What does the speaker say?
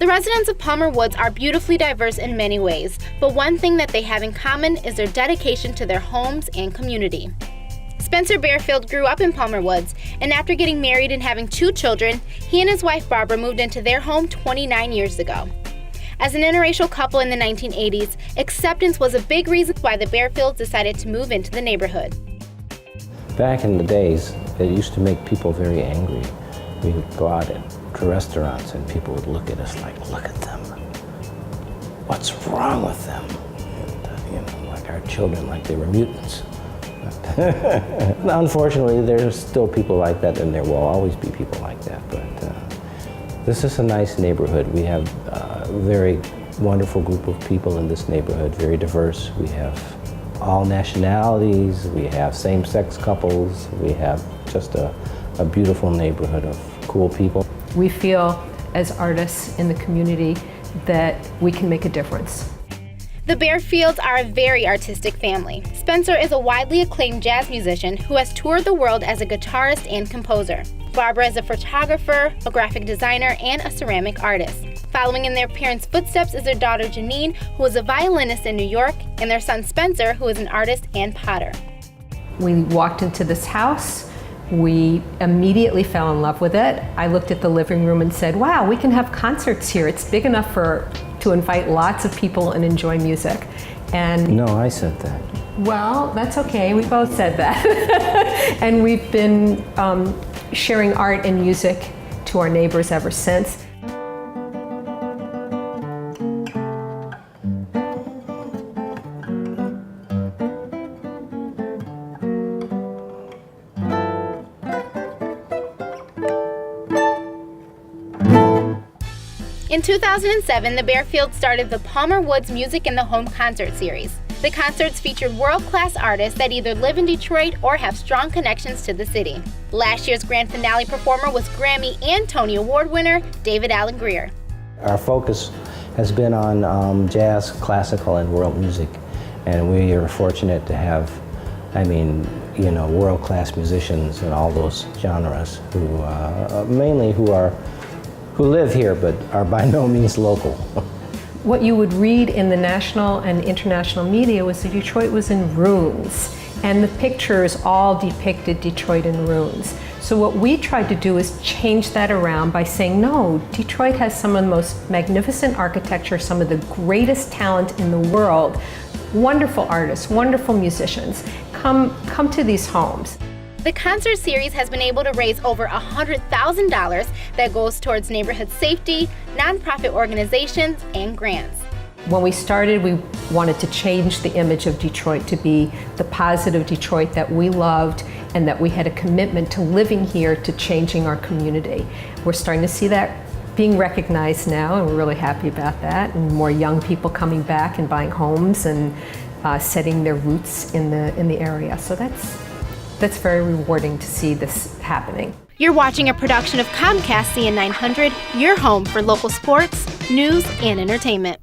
residents of Palmer Woods are beautifully diverse in many ways, but one thing that they have in common is their dedication to their homes and community. Spencer Barefield grew up in Palmer Woods, and after getting married and having 2 children, he and his wife Barbara moved into their home 29 years ago. As an interracial couple in the 1980s, acceptance was a big reason why the Barefields decided to move into the neighborhood. Back in the days, it used to make people very angry. We would go out to restaurants and people would look at us like, look at them. What's wrong with them? And, like our children, like they were mutants. Unfortunately, there's still people like that, and there will always be people like that. But this is a nice neighborhood. We have a very wonderful group of people in this neighborhood, very diverse. We have all nationalities, we have same-sex couples, we have just a beautiful neighborhood of cool people. We feel, as artists in the community, that we can make a difference. The Barefields are a very artistic family. Spencer is a widely acclaimed jazz musician who has toured the world as a guitarist and composer. Barbara is a photographer, a graphic designer, and a ceramic artist. Following in their parents' footsteps is their daughter Janine, who is a violinist in New York, and their son Spencer, who is an artist and potter. We walked into this house. We immediately fell in love with it. I looked at the living room and said, wow, we can have concerts here. It's big enough to invite lots of people and enjoy music. And no, I said that. Well, that's okay. We both said that. And we've been sharing art and music to our neighbors ever since. In 2007, the Barefields started the Palmer Woods Music in the Home concert series. The concerts featured world-class artists that either live in Detroit or have strong connections to the city. Last year's grand finale performer was Grammy and Tony Award winner David Alan Grier. Our focus has been on jazz, classical, and world music, and we are fortunate to have, world-class musicians in all those genres who live here but are by no means local. What you would read in the national and international media was that Detroit was in ruins, and the pictures all depicted Detroit in ruins. So what we tried to do is change that around by saying, no, Detroit has some of the most magnificent architecture, some of the greatest talent in the world, wonderful artists, wonderful musicians. Come to these homes. The concert series has been able to raise over $100,000 that goes towards neighborhood safety, nonprofit organizations, and grants. When we started, we wanted to change the image of Detroit to be the positive Detroit that we loved and that we had a commitment to living here, to changing our community. We're starting to see that being recognized now, and we're really happy about that, and more young people coming back and buying homes and setting their roots in the area. So that's very rewarding to see this happening. You're watching a production of Comcast CN900, your home for local sports, news, and entertainment.